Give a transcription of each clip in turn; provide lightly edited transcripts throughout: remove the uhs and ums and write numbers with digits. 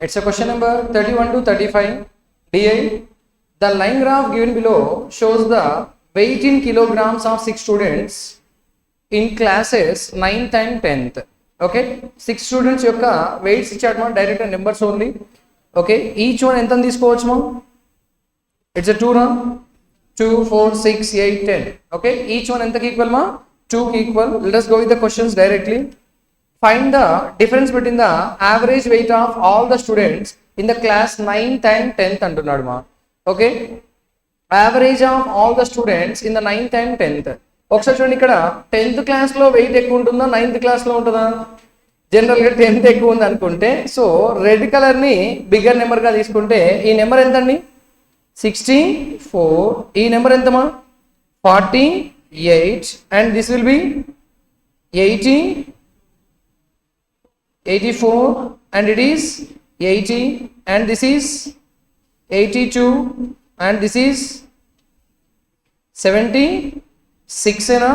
It's a question number 31 to 35. D8. The line graph given below shows the weight in kilograms of 6 students in classes 9th and 10th. Okay, 6 students యొక్క weights ఇచ్చాడు direct numbers only. Okay, each one ఎంత తీసుకోవచ్చు? It's 2 రా 2 4 6 8 10. Okay, each one ఎంతకి equal 2 కి equal. Let us go with the questions directly. Find the difference between the average weight of all the students in the class 9th and 10th అంటున్నాడు okay, average of all the students in the 9th and 10th. ఒకసారి చూడండి, ఇక్కడ 10th క్లాస్లో wait ఎక్కువ ఉంటుందా 9th క్లాస్లో ఉంటుందా? జనరల్గా 10th ఎక్కువ ఉంది అనుకుంటే, సో రెడ్ కలర్ని బిగ్గర్ నెంబర్గా తీసుకుంటే ఈ నెంబర్ ఎంతండి? 64. ఈ నెంబర్ ఎంతమా? 48. And this will be 80, 84, and it is 80, and this is 82, and this is 76 ena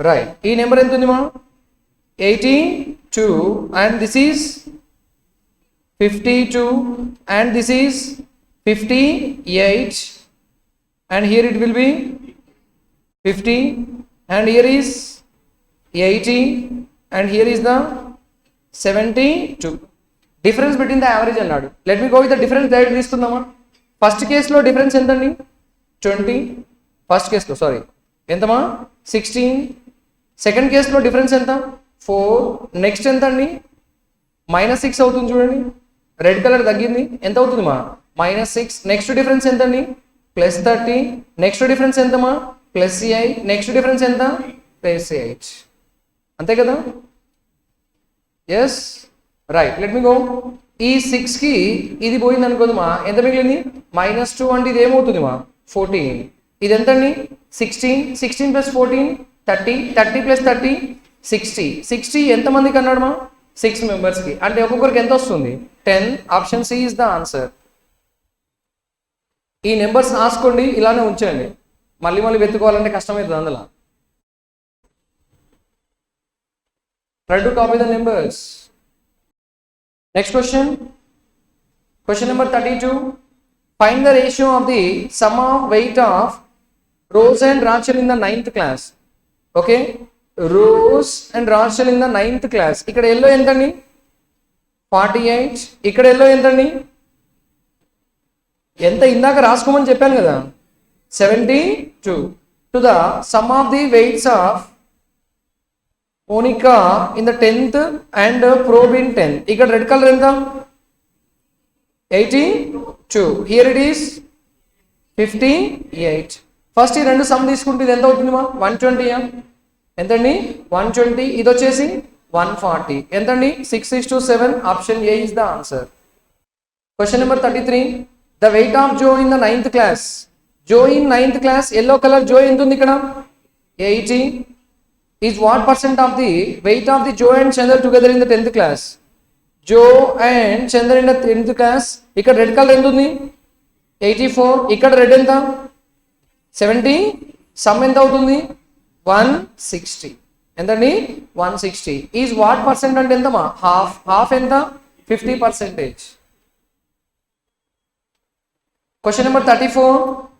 right. ఈ నెంబర్ ఎంత ఉంది 82, and this is 52, and this is 58, and here it will be 50, and here is 80, and here is the 72. Difference between the average అన్నాడు. Let me go with the difference direct తీసుకుందామా? First కేసులో difference ఎంతండి? 20. First కేసులో sorry ఎంతమా? 16. Second కేసులో difference ఎంత? 4. Next ఎంత అండి? -6 అవుతుంది చూడండి, రెడ్ కలర్ తగ్గింది. ఎంత అవుతుంది -6. నెక్స్ట్ డిఫరెన్స్ ఎంతండి? +30. నెక్స్ట్ డిఫరెన్స్ ఎంతమా? +8. నెక్స్ట్ డిఫరెన్స్ ఎంత? +8. అంతే కదా? Yes right. Let me go. ఈ 6కి ఇది పోయింది అనుకోదమ్మా, ఎంత మిగిలింది? -2. అంటే ఇది ఏమవుతుంది 14. ఇది ఎంత అండి? 16. 16 + 14 30. 30 + 30 60. 60 ఎంతమందికి అన్నాడు 6 మెంబర్స్కి. అంటే ఒక్కొక్కరికి ఎంత వస్తుంది? 10. Option C is the answer. ఈ నెంబర్స్ రాసుకోండి, ఇలానే ఉంచండి, మళ్ళీ మళ్ళీ వెతుకోవాలంటే కష్టమవుతుంది. అందులో try to copy the numbers. Next question, question number 32. Find the ratio of the sum of weight of Rose and Rachel in the 9th class. Okay, Rose and Rachel in the 9th class. ఇక్కడ yellow ఎంతండి? 48. ఇక్కడ yellow ఎంతండి? ఎంత ఇందాక రాసుకోమని చెప్పాను కదా, 72. To the sum of the weights of Monica in the 10th and Probe in 10th. ఇక్కడ red colour ఎంత? 82. Here it is 58. ఫస్ట్ ఈ రెండు సమ్ తీసుకుంటే ఇది ఎంత అవుతుంది 120. ఎంతండి? 120. ఇది వచ్చేసి 140. ఎంతండి? 6:7. Option A is the answer. Question number 33. The weight of Joe in the 9th class. Joe in 9th class, yellow colour Joe ఎంత ఉంది ఇక్కడ? 80. is what percent of the weight of the Joe and Chandra together in the 10th class? Joe and Chandra in the 10th class. ఇక్కడ red colour ఎంత ఉంది? 84. ఇక్కడ red ఎంత? 70. Some ఎంత అవుతుంది? 160. ఎంతండి? 160. ఈజ్ వాట్ పర్సెంట్ అంటే ఎంతమా? హాఫ్. హాఫ్ ఎంత? 50%. Question number 34.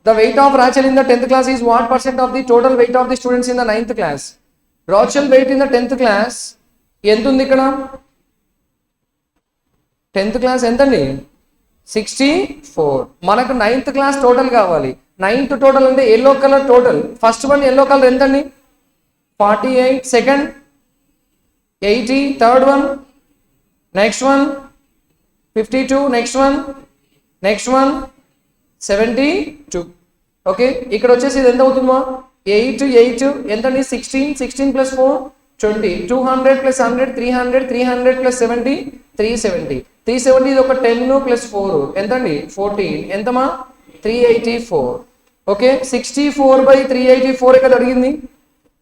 The weight of Rachel in the 10th class is what percent of the total weight of the students in the 9th class? Rachel weight in the 10th class ఎంత ఉంది ఇక్కడ? 10th class ఎంతండి? 64. మనకు 9th class total కావాలి. 9th total అంటే yellow colour total. First one yellow colour ఎంతండి? 48. Second 80. Third one, next one 52. Next one 72. Okay, ఇక్కడ వచ్చేసి ఇది ఎంత అవుతుందా? 8 ఎంతండి? 16. 16 + 4 20. 200 + 100 300. 300 + 70 370. 370 ఇది ఒక 10 + 4 ఎంతండి? 14. ఎంతమా? 384. ఓకే, 64/384 ఇక్కడ అడిగింది.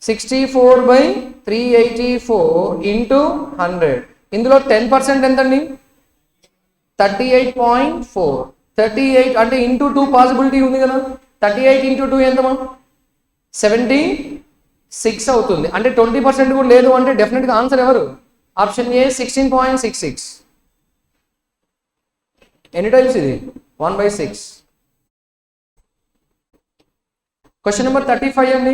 64/384 ఇంటూ 100. ఇందులో 10% ఎంతండి? 38.4. 38 అంటే ఇంటూ 2 పాసిబిలిటీ ఉంది కదా. 38 × 2 ఎంతమా? 76 అవుతుంది. అంటే 20% కూడా లేదు అంటే డెఫినెట్గా ఆన్సర్ ఎవరు? Option A 16.66. ఎన్ని టైమ్స్ ఇది 1/6. క్వశ్చన్ నెంబర్ 35 అండి.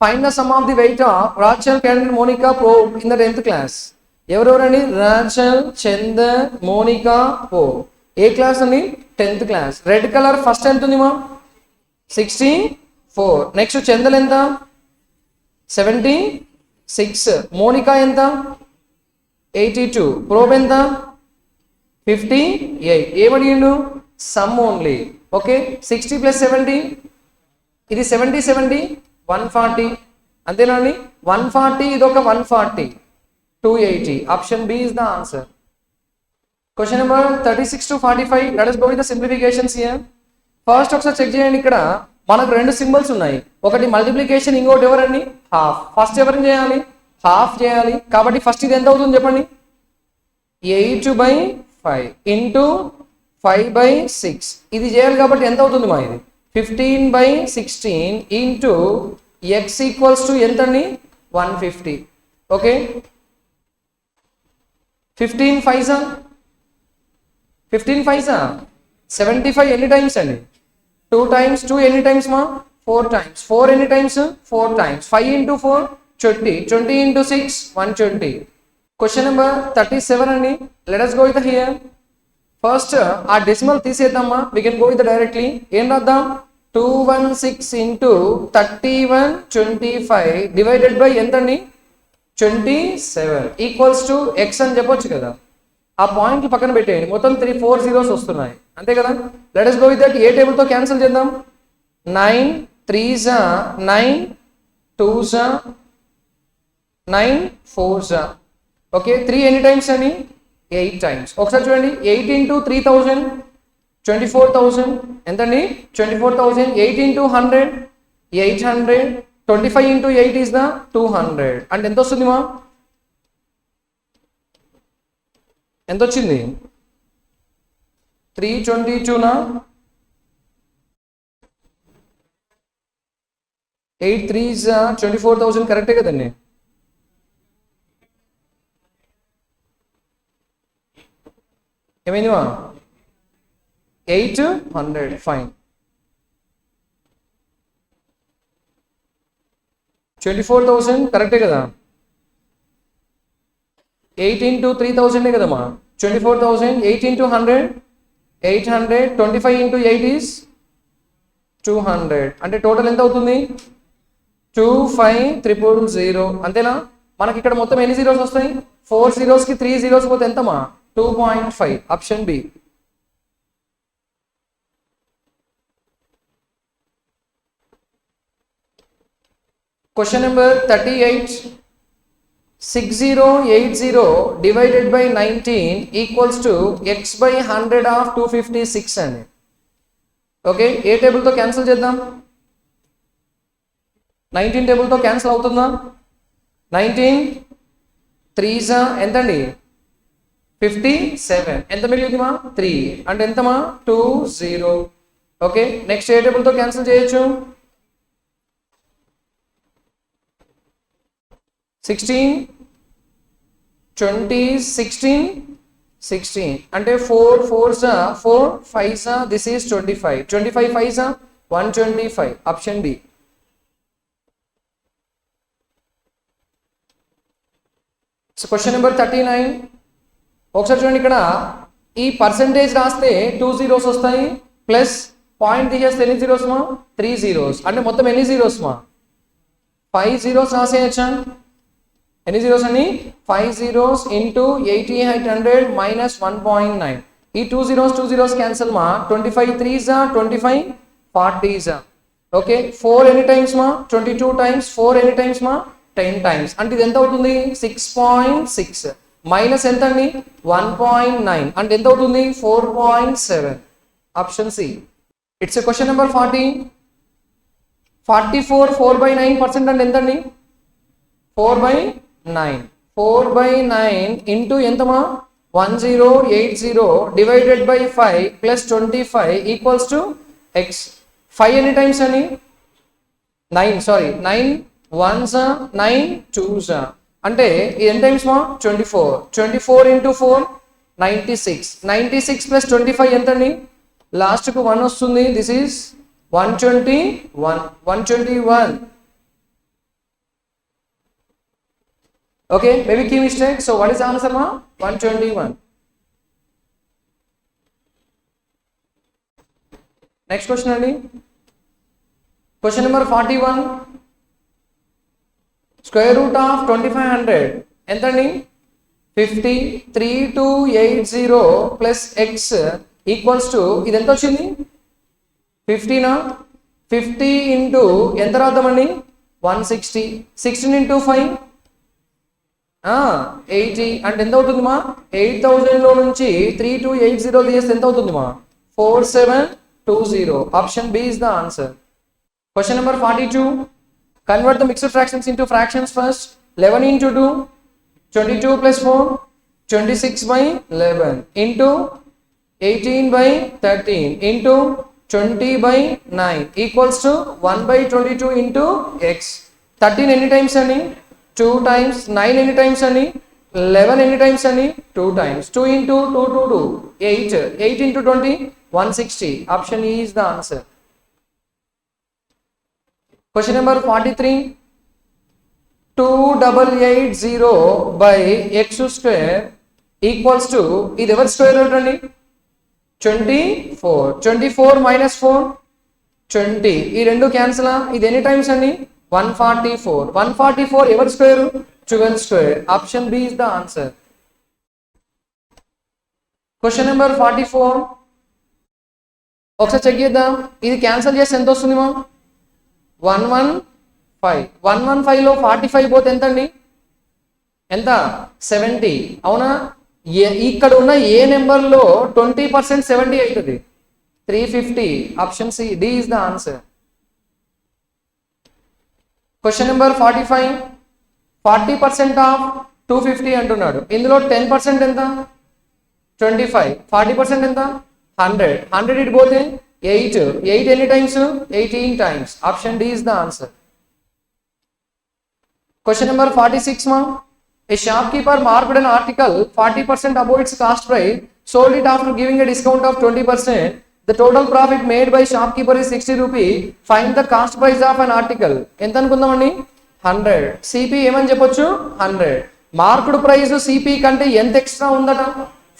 Find the sum of the weight of Rachel, Chandler, Monica, ప్రోబ్ ఇన్ ద 10th క్లాస్. ఎవరెవరండి? రాచల్, చందర్, మోనికా, ప్రోబ్. ఏ క్లాస్ అండి? 10th class. Red colour first ఎంత ఉంది మా? 64. నెక్స్ట్ చందర్ ఎంత? 76. మోనికా ఎంత? 82. ప్రోబ్ ఎంత? 58. ఏమడిగిండు? Some only. ఓకే, 60 + 70 ఇది 70 70 140. అంతేనా అండి? 140 ఇది ఒక 140 280. Option B is the answer. Question number 36 to 45. Let us go with the simplifications here. First ఒకసారి చెక్ చేయండి. ఇక్కడ మనకు రెండు సింబల్స్ ఉన్నాయి. ఒకటి మల్టిప్లికేషన్, ఇంకోటి ఎవరండి? హాఫ్. ఫస్ట్ ఎవరిని చేయాలి? హాఫ్ చేయాలి. కాబట్టి ఫస్ట్ ఇది ఎంత అవుతుంది చెప్పండి? 8/5 ఇంటూ 5/6. ఇది చేయాలి కాబట్టి ఎంత అవుతుంది మా? ఇది 15/16 ఇంటూ x ఈక్వల్స్ టు ఎంత అండి? 150. Okay, 15 5s 75. ఎన్ని టైమ్స్ అండి? 2 times. 2 ఎన్ని టైమ్స్ మా? 4 times. 4 ఎన్ని times? 4 times. 5 into 4 20. 20 into 6 120. Question number 37 అండి. Let us go with here. First ఆ డెసిమల్ తీసేద్దామా? We can go with directly. ఏం రాద్దాం? 216 ఇంటూ 3125 డివైడెడ్ బై ఎంత అండి? 27 ఈక్వల్స్ టు ఎక్స్ అని చెప్పొచ్చు కదా. ఆ పాయింట్లు పక్కన పెట్టేయండి. మొత్తం 3 4 zeros వస్తున్నాయి, అంతే కదా. Let us go with that. ఏ టేబుల్తో క్యాన్సిల్ చేద్దాం? 9 3s 9 2s 9 4s. ఓకే, 3 ఎన్ని టైమ్స్ అని? 8 times. ఒకసారి చూడండి. 8 into 3000 24,000 ఎంతండి? 24,000. 8 into 100 800. 25 into 8 is the 200. అంటే ఎంత వస్తుంది మా? ఎంత వచ్చింది? 322 8 3s 24,000 కరెక్టే కదండి. ఏమైంది మా? 800. ఫైన్. 24,000 కరెక్టే కదా. 8 into 3000 కదమ్మా. 24,000. 8 into 100 800. 25 into 8 is 200. అంటే టోటల్ ఎంత అవుతుంది? 25,000. అంతేనా? మనకి ఇక్కడ మొత్తం ఎన్ని జీరోస్ వస్తాయి? 4 zeros కి 3 zeros పోతే ఎంతమా? 2.5. Option B. Question number 38. 6080 divided by 19 equals to x by 100 of 256 అండి. ఓకే, ఏ టేబుల్తో క్యాన్సిల్ చేద్దాం? 19 టేబుల్తో క్యాన్సిల్ అవుతుందా? 19 3s ఎంతండి? 57. ఎంత మిగిలింది మా? 3. అంటే ఎంతమా? 20. ఓకే, నెక్స్ట్ ఏ టేబుల్తో క్యాన్సిల్ చేయొచ్చు? 16 20 16 16. అంటే 4 4s 4 5s this is 25. 25 5s 125. Option B. So question number 39. ఒకసారి చూడండి. ఇక్కడ ఈ పర్సెంటేజ్ రాస్తే 2 zeros వస్తాయి, ప్లస్ పాయింట్ తీసేస్తే ఎన్ని జీరోస్ మా? 3 zeros. అంటే మొత్తం ఎన్ని జీరోస్ మా? 5 zeros రాసేయచ్చా? ఎన్ని జీరోస్ అని? 5 zeros ఇంటూ 8800 మైనస్ 1.9. ఈ 2 zeros క్యాన్సిల్ మా. 25 3s 25 40s. ఓకే, 4 ఎన్ని టైమ్స్ మా? 22 times. 4 ఎన్ని టైమ్స్ మా? 10 times. అంటే ఇది ఎంత అవుతుంది? 6.6 మైనస్ ఎంత అండి? 1.9 అంటే ఎంత అవుతుంది? 4.7. Option C. It's question number 40. 44 4/9% అంటే ఎంతండి? 4/9. 4/9 ఇంటూ ఎంతమా? 1080 divided by 5 plus 25 equals to x. 5 ఎన్ని టైమ్స్ అని? 9 సారీ 9 1s 9 2s. అంటే ఇది ఎన్ని టైమ్స్ మా? 24. 24 into 4 96 ప్లస్ 25 ఎంత అండి? లాస్ట్కు 1 వస్తుంది. This is 121. Okay, maybe key mistake. So what is the answer, ma? 121. Next question అండి. Question number 41. Square root of 2500 ఎంత అండి? 50 3280 plus x equals to ఇది ఎంత వచ్చింది? 50 నా? 50 into ఎంత రాద్దామండి? 160. 16 into 5 80 అంటే ఎంత అవుతుంది మా? 8000 లో నుంచి 3280 తీస్తే ఎంత అవుతుంది మా? 4720. Option B is the answer. Question number 42. Convert the mixed fractions into fractions first. 11 into 2 22 plus 4 26 by 11 into 18 by 13 into 20 by 9 equals to 1 by 22 into x. 13 any times ani? 2 times. 9 any times ani? 11 any times ani? 2 times. 2 into 2 2 2 8. 8 into 20 160. Option E is the answer. Question number 43. 2880 by x square equals to ఇది ఎవరి square root అండి? 24. 24 minus 4 20. ఈ రెండు cancel. ఇది ఎన్ని times అండి? 144. 144 ఎవరి square? 12 square. Option B is the answer. Question number 44. ఒకసారి చెక్ చేద్దాం. ఇది క్యాన్సిల్ చేస్తే ఎంత వస్తుంది మా? 115. 115 లో 45 పోతే ఎంత అండి? ఎంత? 70. అవునా? ఇక్కడ ఉన్న ఏ నెంబర్ లో 20% 70 అవుతుంది? 350. Option C D is the answer. Question number 45. 40% of 250 అంటున్నాడు. ఇందులో 10% ఎంత? 25. 40% ఎంత? 100. 100 ఇటు పోతే 8. 8 ఎన్ని times? 18 times. Option D is the answer. Question number 46 ma. A shopkeeper marked an article 40% above its cost price, sold it after giving a discount of 20%. The total profit made by shopkeeper is 60 rupees. Find the cost price of an article. ఎంత అనుకుందామండి? 100. CP ఏమని చెప్పొచ్చు? 100. Marked price CP కంటే ఎంత extra ఉందట?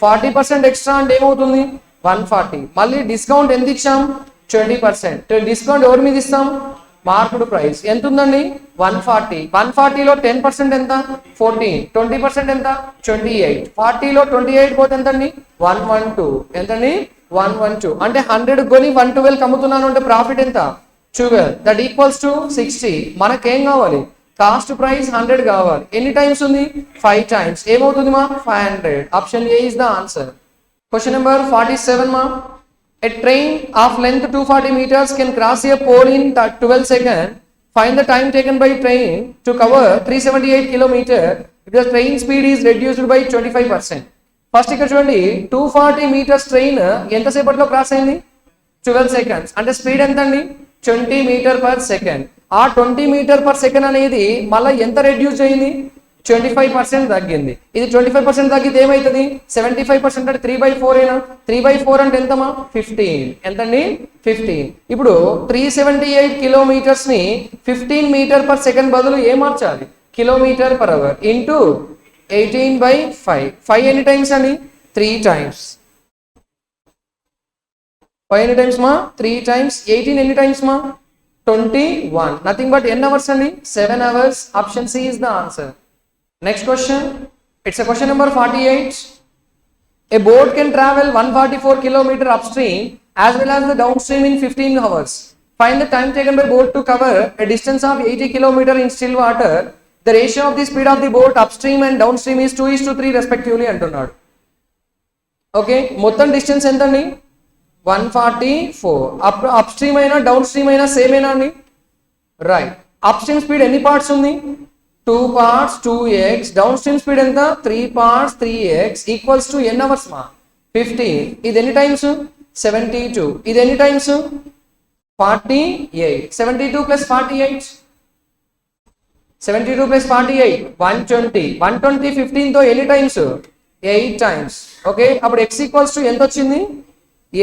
40% extra అంటే ఏమవుతుంది? 140. మళ్ళీ discount ఎంత ఇచ్చాం? 20%. డిస్కౌంట్ ఎవరి మీద ఇస్తాం? మార్క్డ్ ప్రైస్ ఎంత ఉందండి? 140. 140 లో 10% ఎంత? 14. 20% ఎంత? 28. 40 లో 28 పోతే ఎంతండి? 112. ఎంతండి? 112. అంటే 100 కొని 112 అమ్ముతున్నాను అంటే ప్రాఫిట్ ఎంత? 12. That equals to 60. మనకేం కావాలి? కాస్ట్ ప్రైస్ 100 కావాలి. ఎన్ని టైమ్స్ ఉంది? 5 times. ఏమవుతుంది మా? 500. Option A is the answer. Question number 47 ma. A train of length 240 meters can cross a pole in 12 seconds. Find the time taken by train to cover 378 kilometers if the train speed is reduced by 25%. First ఇక్కడ చూడండి, 240 meters train ఎంతసేపట్లో cross అయింది? 12 seconds. అంటే speed ఎంత అండి? 20 meters per second. ఆ 20 meters per second అనేది మళ్ళీ ఎంత రెడ్యూస్ అయింది? 25% తగ్గింది. ఇది 25% తగ్గితే ఏమవుతుంది? 75% అంటే 3/4 ఏనా? 3/4 అంటే ఎంతమా? 15. ఎంతండి? 15. ఇప్పుడు 378 kilometers ని 15 meters per second బదులు ఏం మార్చాలి? kilometer per hour into 18/5. 5 ఎన్ని టైమ్స్ అండి? 3 times. 5 ఎన్ని టైమ్స్ మా? 3 times. 18 ఎన్ని టైమ్స్ మా? 21. నథింగ్ బట్ ఎన్ని అవర్స్ అండి? 7 hours. Option C is the answer. Next question. It's a question number 48. A boat can travel 144 kilometers upstream as well as the downstream in 15 hours. Find the time taken by boat to cover a distance of 80 kilometers in still water. The ratio of the speed of the boat upstream and downstream is 2:3 respectively అంటున్నాడు. Okay, మొత్తం distance ఎంత అండి? 144. Upstream అయినా down stream అయినా same అయినా అండి? Right. Upstream speed ఎన్ని parts ఉంది? 2 parts 2x. Down stream speed ఎంత? 3 parts 3x ఈక్వల్స్ టు ఎన్ని అవర్స్ మా? 15. ఇది ఎన్ని టైమ్స్? 72. ఇది ఎన్ని టైమ్స్? 48. 72 plus 48. 72 plus 48 120. 120 15 తో ఎన్ని టైమ్స్? 8 times. ఓకే, అప్పుడు x ఈక్వల్స్ టు ఎంత వచ్చింది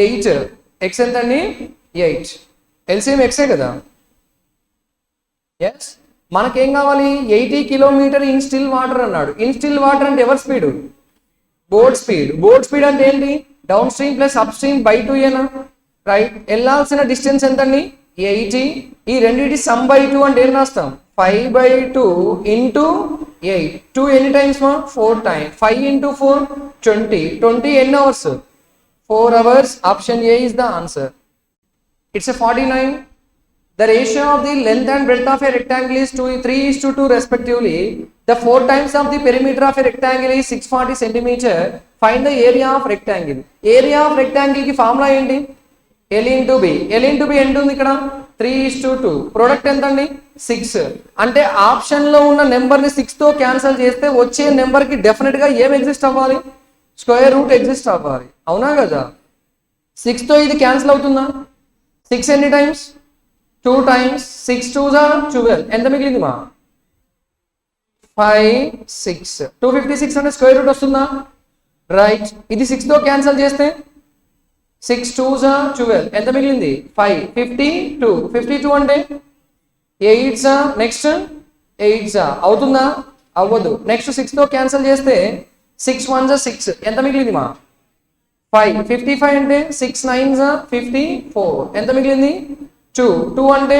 8. x ఎంత అండి 8. ఎల్సిఎం ఎక్సే కదా. ఎస్, మనకేం కావాలి 80 కిలోమీటర్ ఇన్ స్టిల్ వాటర్ అన్నాడు. ఇన్ స్టిల్ వాటర్ అంటే ఎవరి speed? Boat speed. Boat speed అంటే ఏంటి? Down stream plus up stream by 2 ఏనా, రైట్. వెళ్ళాల్సిన డిస్టెన్స్ ఎంత అండి 80. ఈ రెండింటి సమ్ బై 2 అంటే ఏం రాస్తాం 5/2 ఇంటూ 8. 2 ఎన్ని టైమ్స్ మా 4 టైమ్స్. 5 ఇంటూ 4 20. 20 ఎన్ని hours 4 hours. Option A is the answer. It's a 49. The ratio of the length and breadth of a rectangle is 3:2 respectively. The 4 times of the perimeter of a rectangle is 640 centimeter. Find the area of rectangle. Area of rectangle కి formula ఏంటి? L into B. L into B ఎంత ఉంది ఇక్కడ 3:2. Product ఎంత అండి 6. అంటే option లో ఉన్న నెంబర్ ని 6 తో క్యాన్సిల్ చేస్తే వచ్చే నెంబర్ కి డెఫినెట్ గా ఏం ఎగ్జిస్ట్ అవ్వాలి? స్క్వేర్ రూట్ ఎగ్జిస్ట్ అవ్వాలి, అవునా కదా. 6 తో ఇది క్యాన్సిల్ అవుతుందా? 6 ఎన్ని టైమ్స్ 2 టైమ్స్. 6 2s are 12. ఎంత మిగిలింది మా 5 6. 256 అంటే స్క్వేర్ రూట్ వస్తుందా? రైట్. ఇది 6 తో క్యాన్సిల్ చేస్తే 6 2s are 12. ఎంత మిగిలింది 5. 52. 52 అంటే 8s are next 8s are అవుతుందా? అవ్వదు. నెక్స్ట్ 6 తో క్యాన్సిల్ చేస్తే 6 1s are 6. ఎంత మిగిలింది మా 5. 55 అంటే 6 9s are 54. ఎంత మిగిలింది 2. 2 అంటే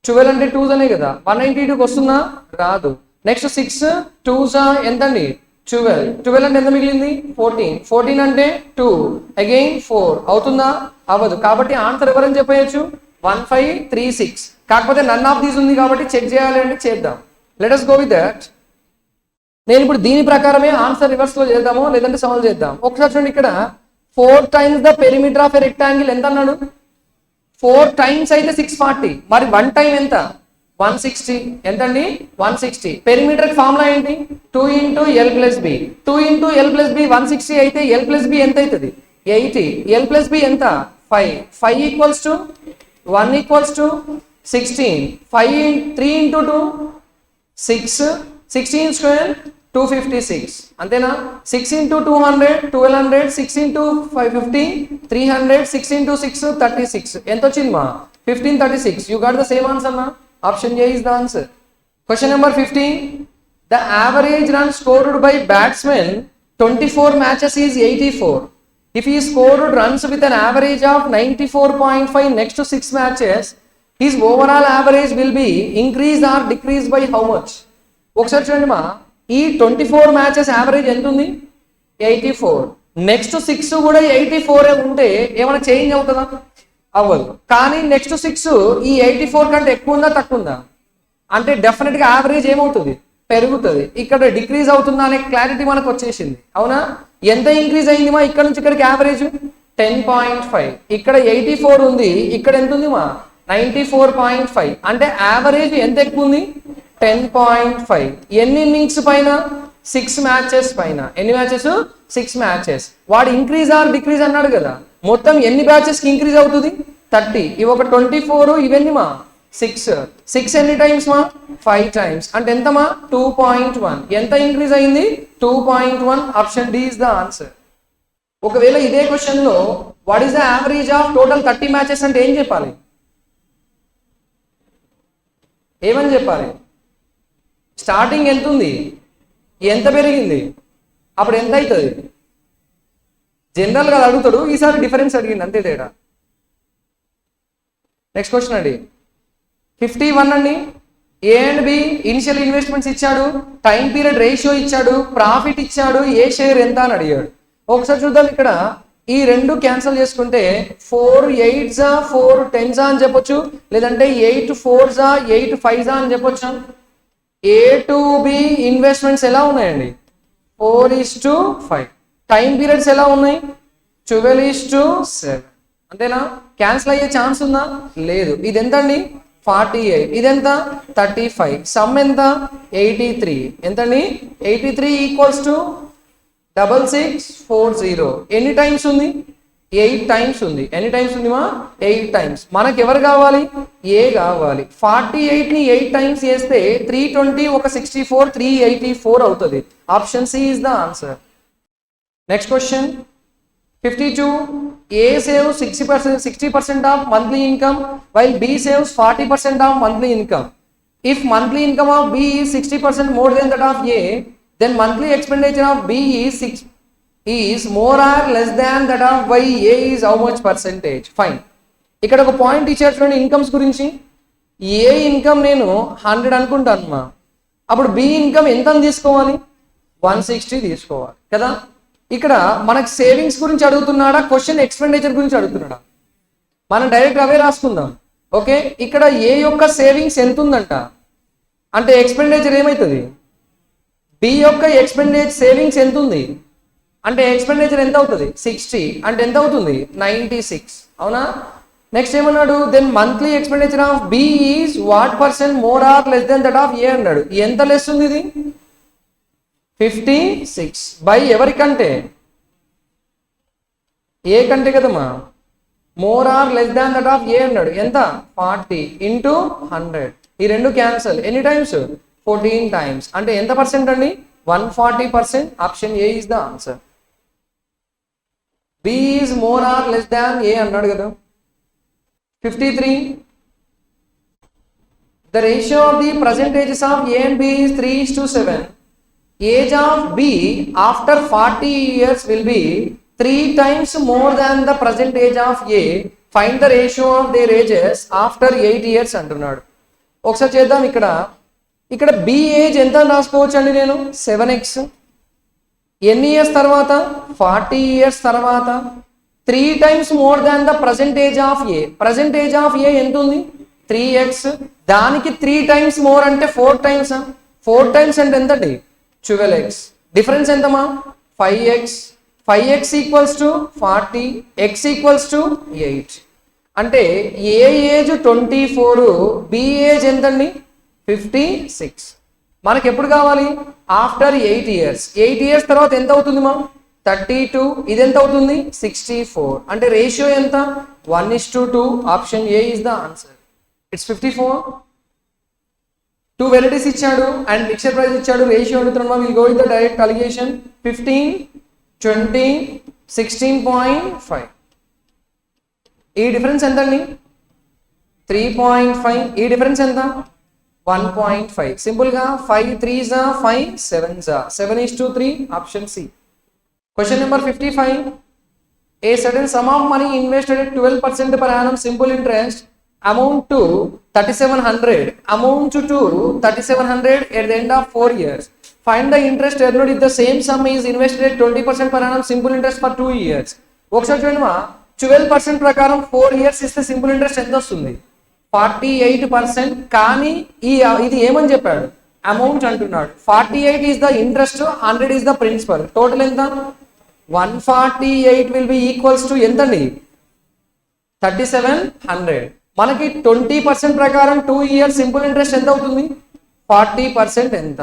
12 అంటే 2s అనే కదా. 192కి వస్తుందా? రాదు. నెక్స్ట్ 6 2s are ఎంత అండి 12. 12 అంటే ఎంత మిగిలింది 14. 14 అంటే 2 అగైన్ 4. అవుతుందా? అవ్వదు. కాబట్టి ఆన్సర్ ఎవరని చెప్పవచ్చు 1536. కాకపోతే నన్ ఆఫ్ దీస్ ఉంది కాబట్టి చెక్ చేయాలి అంటే చేద్దాం. Let us go with that. నేను ఇప్పుడు దీని ప్రకారమే ఆన్సర్ రివర్స్ లో చేద్దాము, లేదంటే సాల్వ్ చేద్దాం. ఒకసారి చూడండి, ఇక్కడ 4 times the perimeter of a rectangle ఎంత అన్నాడు? 4 times అయితే 640. మరి 1 టైం ఎంత 160. ఎంతండి 160. పెరిమీటర్ ఫార్ములా ఏంటి 2 into L plus B. 2 into L plus B 160 అయితే ఎల్ ప్లస్ బి ఎంత అవుతుంది 80. ఎల్ ప్లస్ బి ఎంత 5. 5 equals to 1 equals to 16. 3 into 2 6. 16 square 256. అంతేనా? 6 ఇంటూ 200 1200. 6 ఇంటూ 550 300. 6 ఇంటూ 6 36. ఎంత వచ్చింది మా 1536. You got the same answer నా. Option A is the answer. Question number 15. The average run scored by batsmen 24 matches is 84. If he scored runs with an average of 94.5 next to 6 matches, his overall average will be increased or decreased by how much? ఒకసారి చూడండి మా, ఈ 24 matches average ఎంత ఉంది 84. Next 6 కూడా 84 ఉంటే ఏమైనా change అవుతుందా? అవ్వదు. కానీ నెక్స్ట్ 6 ఈ 84 కంటే ఎక్కువ ఉందా తక్కువ ఉందా? అంటే డెఫినెట్ గా యావరేజ్ ఏమవుతుంది పెరుగుతుంది. ఇక్కడ డిక్రీజ్ అవుతుందా అనే క్లారిటీ మనకు వచ్చేసింది, అవునా. ఎంత ఇంక్రీజ్ అయింది మా ఇక్కడ నుంచి ఇక్కడికి యావరేజ్ 10.5. ఇక్కడ 84 ఉంది, ఇక్కడ ఎంత ఉంది మా 94.5. అంటే యావరేజ్ ఎంత ఎక్కువ ఉంది 10.5. ఎన్ని ఇన్నింగ్స్ పైన 6 మ్యాచెస్ పైన. ఎన్ని మ్యాచెస్ 6 మ్యాచెస్. వాడు ఇంక్రీజ్ ఆర్ డిక్రీజ్ అన్నాడు కదా. మొత్తం ఎన్ని బ్యాచెస్ కి ఇంక్రీజ్ అవుతుంది 30. ఇవి ఒక 24. ఇవన్నీ మా 6. 6 ఎన్ని టైమ్స్ మా 5 టైమ్స్. అంటే ఎంత మా 2.1. ఎంత ఇంక్రీజ్ అయింది 2.1. Option D is the answer. ఒకవేళ ఇదే క్వశ్చన్ లో what is the average of total 30 matches అంటే ఏం చెప్పాలి? ఏమని చెప్పాలి? స్టార్టింగ్ ఎంత ఉంది, ఎంత పెరిగింది, అప్పుడు ఎంత అవుతుంది? జనరల్గా అడుగుతాడు, ఈసారి డిఫరెన్స్ అడిగింది, అంతే తేడా. నెక్స్ట్ క్వశ్చన్ అండి 51 అండి. A and B initial investments ఇచ్చాడు, టైం పీరియడ్ రేషియో ఇచ్చాడు, ప్రాఫిట్ ఇచ్చాడు, ఏ షేర్ ఎంత అని అడిగాడు. ఒకసారి చూద్దాం. ఇక్కడ ఈ రెండు క్యాన్సిల్ చేసుకుంటే 4 8s 4 10s అని చెప్పొచ్చు, లేదంటే 8 4s 8 5s అని చెప్పొచ్చు. ఏ టు బి ఇన్వెస్ట్మెంట్స్ ఎలా ఉన్నాయండి 4:5. టైం పీరియడ్స్ ఎలా ఉన్నాయి 12:7. అంతేనా? క్యాన్సిల్ అయ్యే ఛాన్స్ ఉందా? లేదు. ఇది ఎంత అండి 48. ఇదెంత 35. సమ్ ఎంత 83. ఎంతండి 83 ఈక్వల్స్ టు 6640. ఎన్ని టైమ్స్ ఉంది 8 టైమ్స్ ఉంది. ఎన్ని టైమ్స్ ఉంది మా? 8 టైమ్స్. మనకి ఎవరు కావాలి? ఏ కావాలి. 48ని 8 టైమ్స్ చేస్తే 320 ఒక 64 384 అవుతుంది. Option C is the answer. Next question 52. A saves 60% of monthly income while B saves 40% of monthly income. If monthly income of B is 60% more than that of A, then monthly expenditure of B is more or less than that of Y. A is how much percentage? Fine. ఇక్కడ ఒక point ఇచ్చారు చూడండి incomes గురించి. ఏ income నేను 100 అనుకుంటాను మా, అప్పుడు B income ఎంత తీసుకోవాలి? 160 తీసుకోవాలి కదా. ఇక్కడ మనకు సేవింగ్స్ గురించి అడుగుతున్నాడా, క్వశ్చన్ ఎక్స్పెండిచర్ గురించి అడుగుతున్నాడా? మనం డైరెక్ట్ అవే రాసుకుందాం. ఓకే, ఇక్కడ ఏ యొక్క సేవింగ్స్ ఎంత ఉందంట అంటే ఎక్స్పెండిచర్ ఏమవుతుంది? బి యొక్క ఎక్స్పెండిచర్ సేవింగ్స్ ఎంత ఉంది అంటే ఎక్స్పెండిచర్ ఎంత అవుతుంది? 60 అంటే ఎంత అవుతుంది? 96. అవునా? నెక్స్ట్ ఏమన్నాడు? Then monthly expenditure of B is what percent more or less than that of A అన్నాడు. ఎంత లెస్ ఉంది ఇది? 56 బై ఎవరికంటే? ఏ కంటే కదమ్మా. More or less than that of A అన్నాడు. ఎంత? 40 ఇంటూ 100. ఈ రెండు క్యాన్సల్. ఎన్ని టైమ్స్? 14 టైమ్స్. అంటే ఎంత పర్సెంట్ అండి? 140%. Option A is the answer. B is more or less than A అన్నాడు కదా. 53. The ratio of the percentages of A and B is 3:7. Age of B after 40 years will be 3 times more than the present age of A. Find the ratio of their ages after 8 years అంటున్నాడు. ఒకసారి చేద్దాం. ఇక్కడ B age ఎంత రాసుకోవచ్చు అండి నేను? 7x. ఎన్ని years తర్వాత? 40 ఇయర్స్ తర్వాత 3 times more than the present age of A. present age of A ఎంత ఉంది? 3x. దానికి 3 times more అంటే 4 times. 4 times అంటే ఎంతండి? 12x. డిఫరెన్స్ ఎంతమా? 5x. 5x equals to 40, x equals to 8. అంటే ఏ ఏజ్ 24, బి ఏజ్ ఎంతండి? 56. మనకి ఎప్పుడు కావాలి? After 8 years. 8 years తర్వాత ఎంత అవుతుంది మా? 32. ఇది ఎంత అవుతుంది? 64. అంటే రేషియో ఎంత? 1:2. Option A is the answer. It's 54. 2 varieties ఇచ్చాడు అండ్ మిక్సర్ ప్రైస్ ఇచ్చాడు. రేషియో అడుగుతున్నాం. Will go with the direct alligation. 15, 20, 16.5. ఈ డిఫరెన్స్ ఎంత అండి? 3.5. ఈ డిఫరెన్స్ ఎంత? 1.5. సింపుల్ గా 5 3s 5 7s 7:3. Option C. Question number 55. A certain sum of money invested at 12% per annum simple interest amount to 3700 amount to 3700 at the end of 4 years. Find the interest earned if the same sum is invested at 20% per annum simple interest for 2 years. ఒకసారి చూడండి మా, 12% ప్రకారం 4 years ఇస్తే simple interest ఎంత వస్తుంది? 48%. కానీ ఇది ఏమని చెప్పాడు? అమౌంట్ అంటున్నాడు. 48 is the interest, 100 is the principal. Total ఎంత? 148 విల్ బి ఈక్వల్స్ టు ఎంతండి? 3700. మనకి 20% ప్రకారం 2 years సింపుల్ ఇంట్రెస్ట్ ఎంత అవుతుంది? 40% ఎంత?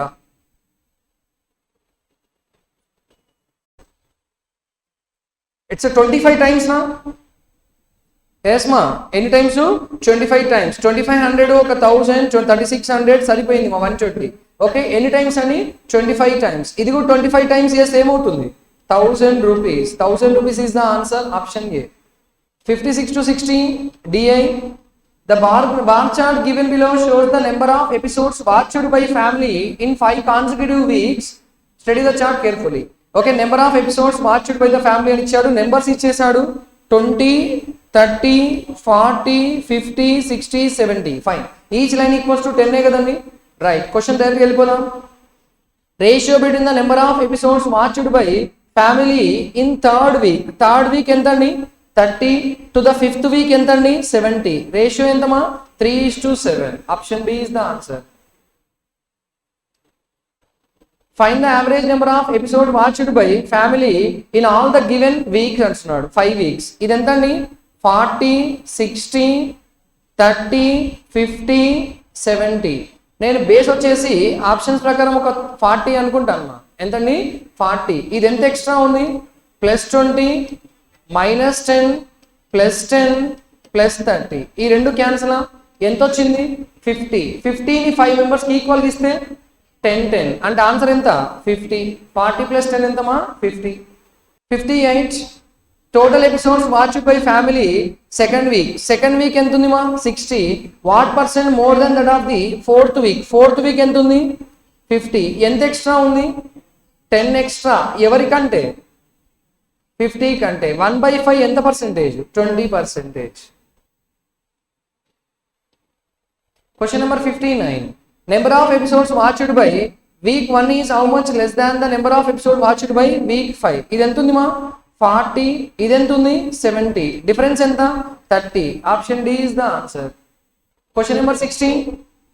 ఇట్స్ 25 టైమ్స్ నా? ఎస్ మా. ఎన్ని టైమ్స్? 25 టైమ్స్. 2500 ఒక 1000 3600 సరిపోయింది మా 120. ఓకే, ఎన్ని టైమ్స్ అని? 25 టైమ్స్. ఇది కూడా 25 టైమ్స్ చేస్తే ఏమవుతుంది? 1000 rupees. 1000 rupees is the answer. Option A. 56 to 60 DI. The bar chart given below shows the number of episodes watched by family in 5 consecutive weeks. Study the chart carefully. Okay, number of episodes watched by the family అని ఇచ్చాడు. Numbers ఇచ్చేసాడు. 20, 30, 40, 50, 60, 70. Fine. Each line equals to 10 కదండి. Right. Question direct వెళ్ళిపోదాం. Ratio between the number of episodes watched by family in third week. Third week ఎంత అండి? 30 to the 5th week ఎంతండి? 70. Ratio ఎంతమా? 3:7. Option B is the answer. Find the average number of episode watched by family in all the given weeks అంటున్నాడు. 5 weeks. ఇది ఎంతండి? 40, 60, 30, 50, 70. నేను base వచ్చేసి options ప్రకారం ఒక 40 అనుకుంటాను. ఎంతండి? 40. ఇది ఎంత ఎక్స్ట్రా ఉంది? +20, -10 +10 +30 ఈ రెండు క్యాన్సిల్. ఎంత వచ్చింది 50. 50ని 5 మెంబర్స్కి ఈక్వల్గా ఇస్తే 10 అంటే ఆన్సర్ ఎంత 50. 40 + 10 ఎంతమా 50. 58 total episodes watched by family second week ఎంత ఉంది మా 60. What percent more than that of the fourth week ఎంత ఉంది 50. ఎంత ఎక్స్ట్రా ఉంది 10 ఎక్స్ట్రా. ఎవరికంటే 50 కంటే 1/5 ఎంత percentage 20%. Question number 59. Number of episodes watched by week 1 is how much less than the number of episodes watched by week 5. ఇది ఎంత ఉంది మా 40. ఇది ఎంత ఉంది 70. డిఫరెన్స్ ఎంత 30. Option D is the answer. Question number 60.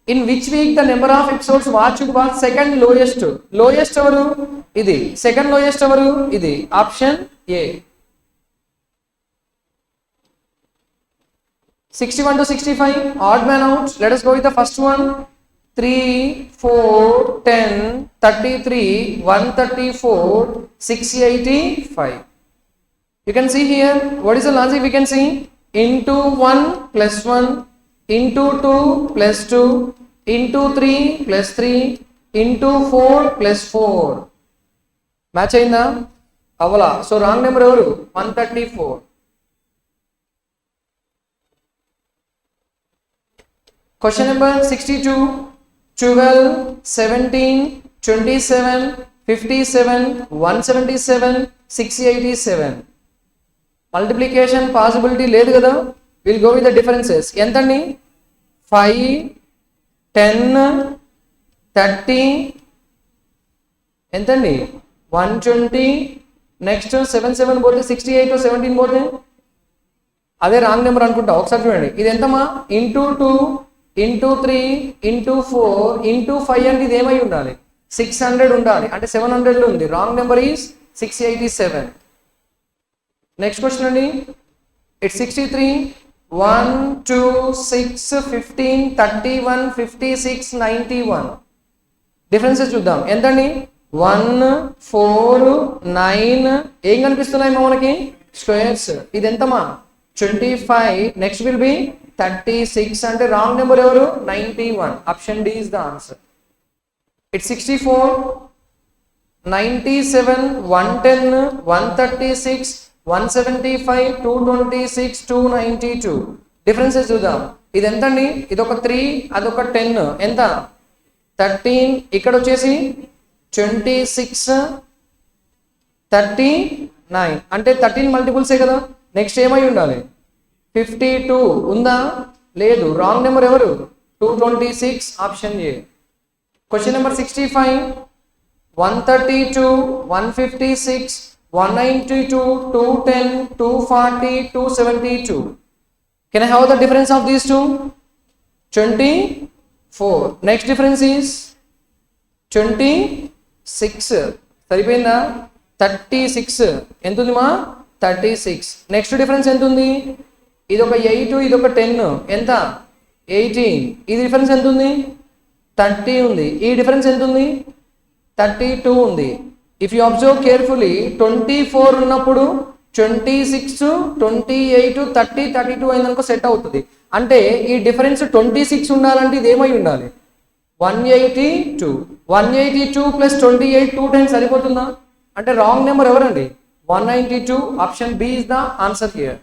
In which week the number of episodes watched was second lowest? Lowest ఎవరు ఇది, సెకండ్ లోయెస్ట్ ఎవరు ఇది. Option A. 61 to 65 odd man out. Let us go with the first one. 3, 4, 10, 33, 134, 685. You can see here what is the logic. We can see into 1 plus 1, into 2 plus 2, into 3 plus 3, into 4 plus 4. Match అయిందా అవలా. So wrong number ఎవరు 134. Question number 62. 12, 17, 27, 57, 177, 687. Multiplication possibility లేదు కదా. Will go with the differences. ఎంతండి 5, 10, 30 ఎంతండి 120. Next 7 పోతే 68, 17 పోతే అదే wrong number అనుకుంటా. ఒకసారి చూడండి ఇది ఎంతమా into 2 into 3 into 4 into 5 అంటే ఇది ఏమై ఉండాలి 600 ఉండాలి. అంటే 700లో ఉంది. Wrong number is 687. Next question అండి. ఇట్స్ 63. 1, 2, 6, 15, 31, 56, 91. డిఫరెన్సెస్ చూద్దాం. ఎంతండి 1, 4, 9 ఏం కనిపిస్తున్నాయి మనకి స్క్వేర్స్. ఇది ఎంతమా 25. Next will be 36. అంటే రాంగ్ నెంబర్ ఎవరు 91. Option D is the answer. It's 64. 97, 110, 136, 175, 226, 292. Differences చూద్దాం. ఇది ఎంతండి ఇది ఒక 3 అదొక 10 ఎంత 13. ఇక్కడ వచ్చేసి 26, 39 అంటే 13 మల్టిపుల్సే కదా. నెక్స్ట్ ఏమై ఉండాలి 52 ఉందా లేదు. రాంగ్ నెంబర్ ఎవరు 226. Option A. Question number 65. 132, 156, 192, 210, 240, 272. Can I have the difference of these two? 24. Next difference is 26. సరిపోయిందా 36 ఎంత ఉంది మా 36. నెక్స్ట్ డిఫరెన్స్ ఎంత ఉంది ఇది ఒక 8 ఇది ఒక 10 ఎంత 18. ఈ డిఫరెన్స్ ఎంత ఉంది 30 ఉంది. ఈ డిఫరెన్స్ ఎంత ఉంది 32 ఉంది. ఇఫ్ యూ అబ్జర్వ్ కేర్ఫుల్లీ 24 ఉన్నప్పుడు 26, 28, 30, 32 అయిందనుకో సెట్ అవుతుంది. అంటే ఈ డిఫరెన్స్ 26 ఉండాలంటే ఇది ఏమై ఉండాలి 182. 182 ప్లస్ 28 2 టైమ్స్ సరిపోతుందా. అంటే రాంగ్ నెంబర్ ఎవరండి 192. Option B is the answer here.